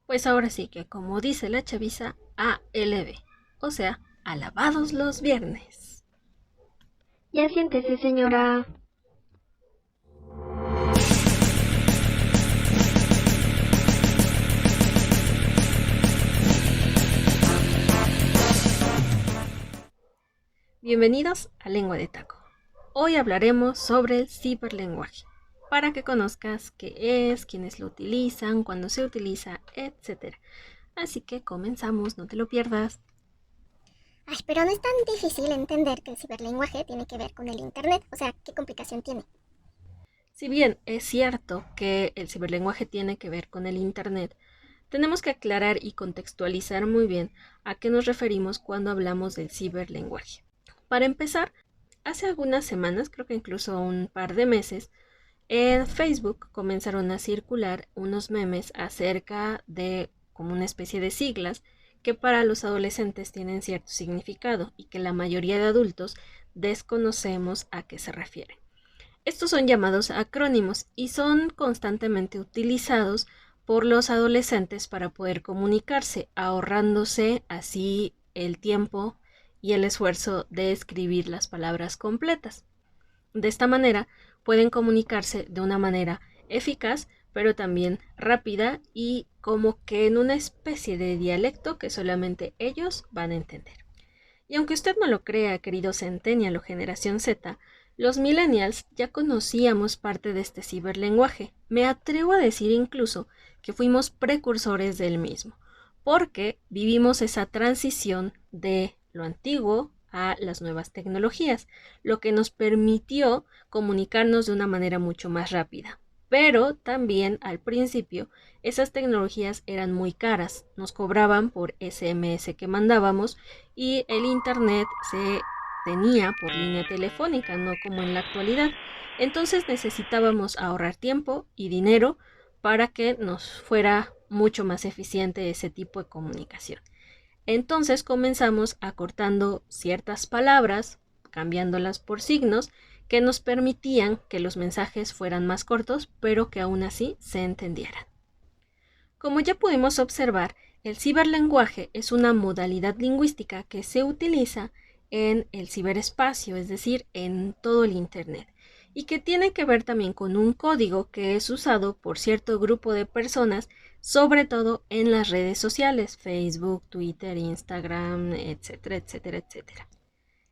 Pues ahora sí que, como dice la chaviza, ALB, o sea, alabados los viernes. Ya siéntese, señora. Bienvenidos a Lengua de Taco. Hoy hablaremos sobre el ciberlenguaje, para que conozcas qué es, quiénes lo utilizan, cuándo se utiliza, etc. Así que comenzamos, no te lo pierdas. Ay, pero no es tan difícil entender que el ciberlenguaje tiene que ver con el Internet. O sea, ¿qué complicación tiene? Si bien es cierto que el ciberlenguaje tiene que ver con el Internet, tenemos que aclarar y contextualizar muy bien a qué nos referimos cuando hablamos del ciberlenguaje. Para empezar, hace algunas semanas, creo que incluso un par de meses, en Facebook comenzaron a circular unos memes acerca de como una especie de siglas que para los adolescentes tienen cierto significado y que la mayoría de adultos desconocemos a qué se refieren. Estos son llamados acrónimos y son constantemente utilizados por los adolescentes para poder comunicarse, ahorrándose así el tiempo y el esfuerzo de escribir las palabras completas. De esta manera pueden comunicarse de una manera eficaz, pero también rápida y como que en una especie de dialecto que solamente ellos van a entender. Y aunque usted no lo crea, querido Centennial o Generación Z, los millennials ya conocíamos parte de este ciberlenguaje. Me atrevo a decir incluso que fuimos precursores del mismo, porque vivimos esa transición de lo antiguo a las nuevas tecnologías, lo que nos permitió comunicarnos de una manera mucho más rápida. Pero también al principio esas tecnologías eran muy caras, nos cobraban por SMS que mandábamos y el internet se tenía por línea telefónica, no como en la actualidad. Entonces necesitábamos ahorrar tiempo y dinero para que nos fuera mucho más eficiente ese tipo de comunicación. Entonces comenzamos acortando ciertas palabras, cambiándolas por signos, que nos permitían que los mensajes fueran más cortos, pero que aún así se entendieran. Como ya pudimos observar, el ciberlenguaje es una modalidad lingüística que se utiliza en el ciberespacio, es decir, en todo el Internet, y que tiene que ver también con un código que es usado por cierto grupo de personas, sobre todo en las redes sociales, Facebook, Twitter, Instagram, etcétera, etcétera, etcétera.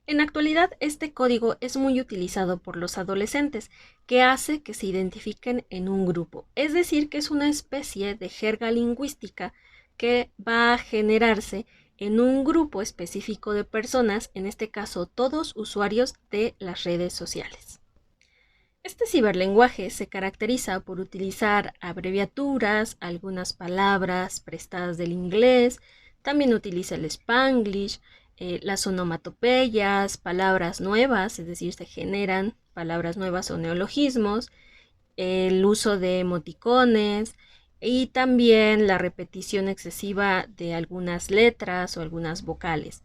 En la actualidad, este código es muy utilizado por los adolescentes, que hace que se identifiquen en un grupo, es decir, que es una especie de jerga lingüística que va a generarse en un grupo específico de personas, en este caso todos usuarios de las redes sociales. Este ciberlenguaje se caracteriza por utilizar abreviaturas, algunas palabras prestadas del inglés, también utiliza el Spanglish, las onomatopeyas, palabras nuevas, es decir, se generan palabras nuevas o neologismos, el uso de emoticones y también la repetición excesiva de algunas letras o algunas vocales.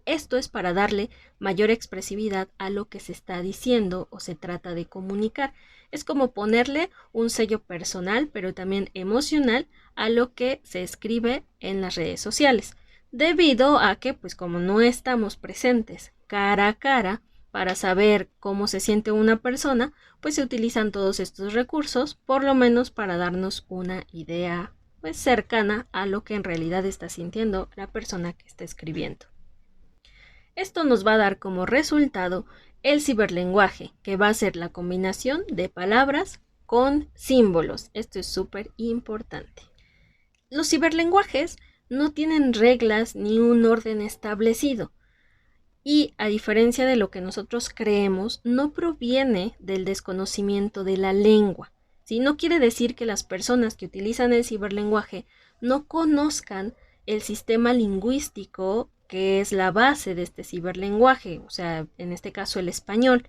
Esto es para darle mayor expresividad a lo que se está diciendo o se trata de comunicar. Es como ponerle un sello personal, pero también emocional, a lo que se escribe en las redes sociales. Debido a que, pues como no estamos presentes cara a cara para saber cómo se siente una persona, pues se utilizan todos estos recursos, por lo menos para darnos una idea pues cercana a lo que en realidad está sintiendo la persona que está escribiendo. Esto nos va a dar como resultado el ciberlenguaje, que va a ser la combinación de palabras con símbolos. Esto es súper importante. Los ciberlenguajes no tienen reglas ni un orden establecido. Y a diferencia de lo que nosotros creemos, no proviene del desconocimiento de la lengua. ¿Sí? No quiere decir que las personas que utilizan el ciberlenguaje no conozcan el sistema lingüístico que es la base de este ciberlenguaje, o sea, en este caso el español,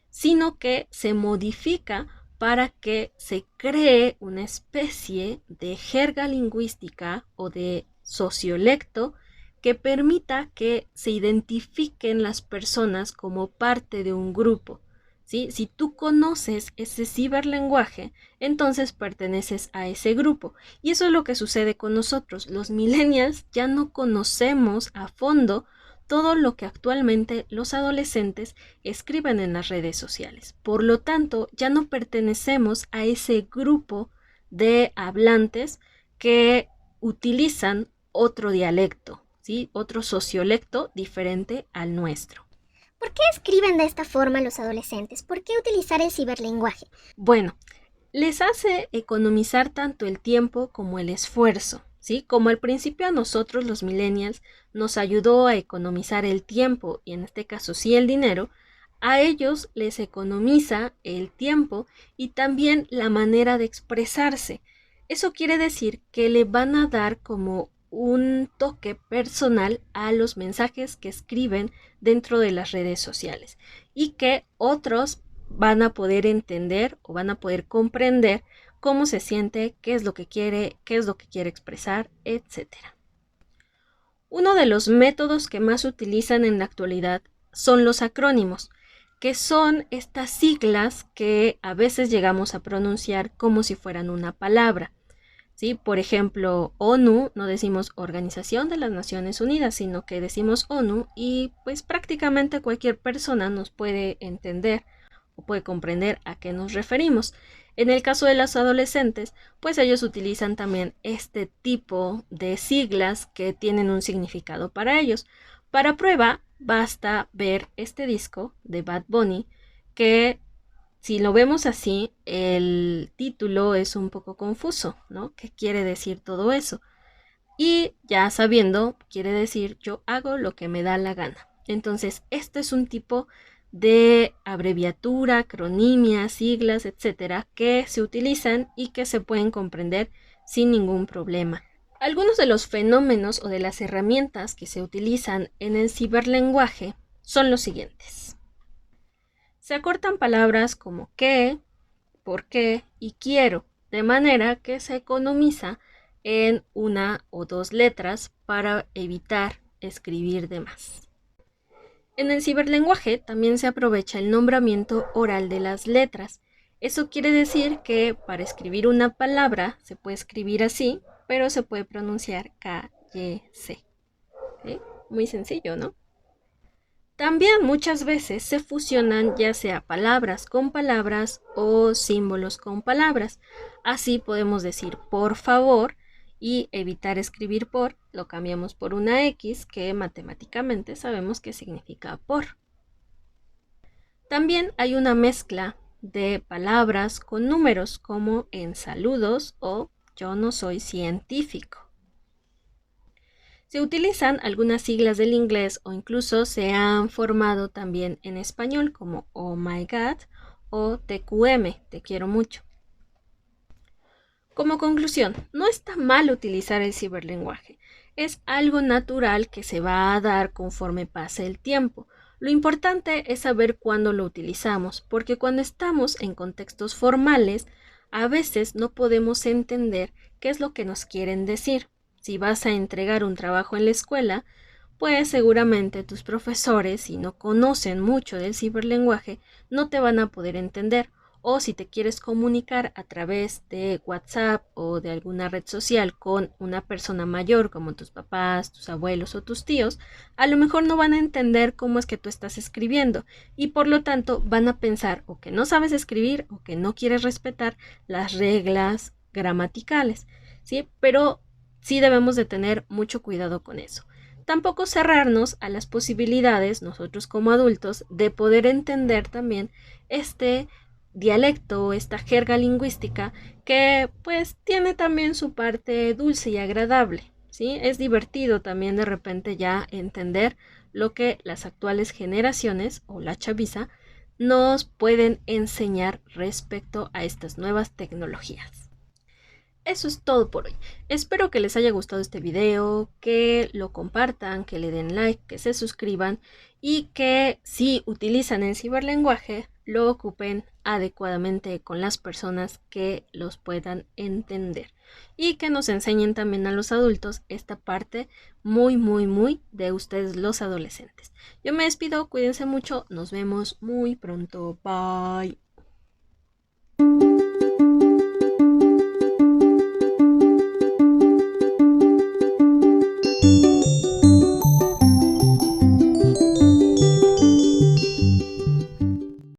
sino que se modifica para que se cree una especie de jerga lingüística o de sociolecto que permita que se identifiquen las personas como parte de un grupo, ¿sí? Si tú conoces ese ciberlenguaje, entonces perteneces a ese grupo. Y eso es lo que sucede con nosotros. Los millennials ya no conocemos a fondo todo lo que actualmente los adolescentes escriben en las redes sociales. Por lo tanto, ya no pertenecemos a ese grupo de hablantes que utilizan otro dialecto, ¿sí? Otro sociolecto diferente al nuestro. ¿Por qué escriben de esta forma los adolescentes? ¿Por qué utilizar el ciberlenguaje? Bueno, les hace economizar tanto el tiempo como el esfuerzo, ¿sí? Como al principio a nosotros los millennials nos ayudó a economizar el tiempo y en este caso sí el dinero, a ellos les economiza el tiempo y también la manera de expresarse. Eso quiere decir que le van a dar como un toque personal a los mensajes que escriben dentro de las redes sociales y que otros van a poder entender o van a poder comprender cómo se siente, qué es lo que quiere expresar, etc. Uno de los métodos que más utilizan en la actualidad son los acrónimos, que son estas siglas que a veces llegamos a pronunciar como si fueran una palabra. ¿Sí? Por ejemplo, ONU, no decimos Organización de las Naciones Unidas, sino que decimos ONU y pues prácticamente cualquier persona nos puede entender o puede comprender a qué nos referimos. En el caso de los adolescentes, pues ellos utilizan también este tipo de siglas que tienen un significado para ellos. Para prueba, basta ver este disco de Bad Bunny que si lo vemos así, el título es un poco confuso, ¿no? ¿Qué quiere decir todo eso? Y ya sabiendo, quiere decir yo hago lo que me da la gana. Entonces, esto es un tipo de abreviatura, acronimia, siglas, etcétera, que se utilizan y que se pueden comprender sin ningún problema. Algunos de los fenómenos o de las herramientas que se utilizan en el ciberlenguaje son los siguientes. Se acortan palabras como qué, por qué y quiero, de manera que se economiza en una o dos letras para evitar escribir de más. En el ciberlenguaje también se aprovecha el nombramiento oral de las letras. Eso quiere decir que para escribir una palabra se puede escribir así, pero se puede pronunciar K, Y, C. ¿Sí? Muy sencillo, ¿no? También muchas veces se fusionan ya sea palabras con palabras o símbolos con palabras. Así podemos decir por favor y evitar escribir por, lo cambiamos por una X que matemáticamente sabemos que significa por. También hay una mezcla de palabras con números como en saludos o yo no soy científico. Se utilizan algunas siglas del inglés o incluso se han formado también en español como oh my god o TQM, te quiero mucho. Como conclusión, no está mal utilizar el ciberlenguaje. Es algo natural que se va a dar conforme pase el tiempo. Lo importante es saber cuándo lo utilizamos, porque cuando estamos en contextos formales, a veces no podemos entender qué es lo que nos quieren decir. Si vas a entregar un trabajo en la escuela, pues seguramente tus profesores, si no conocen mucho del ciberlenguaje, no te van a poder entender. O si te quieres comunicar a través de WhatsApp o de alguna red social con una persona mayor como tus papás, tus abuelos o tus tíos, a lo mejor no van a entender cómo es que tú estás escribiendo y por lo tanto van a pensar o que no sabes escribir o que no quieres respetar las reglas gramaticales, ¿sí? Pero sí debemos de tener mucho cuidado con eso. Tampoco cerrarnos a las posibilidades, nosotros como adultos, de poder entender también este dialecto, esta jerga lingüística que pues tiene también su parte dulce y agradable, ¿sí? Es divertido también de repente ya entender lo que las actuales generaciones o la chaviza nos pueden enseñar respecto a estas nuevas tecnologías. Eso es todo por hoy. Espero que les haya gustado este video, que lo compartan, que le den like, que se suscriban y que si utilizan el ciberlenguaje lo ocupen adecuadamente con las personas que los puedan entender y que nos enseñen también a los adultos esta parte muy de ustedes los adolescentes. Yo me despido, cuídense mucho, nos vemos muy pronto, bye.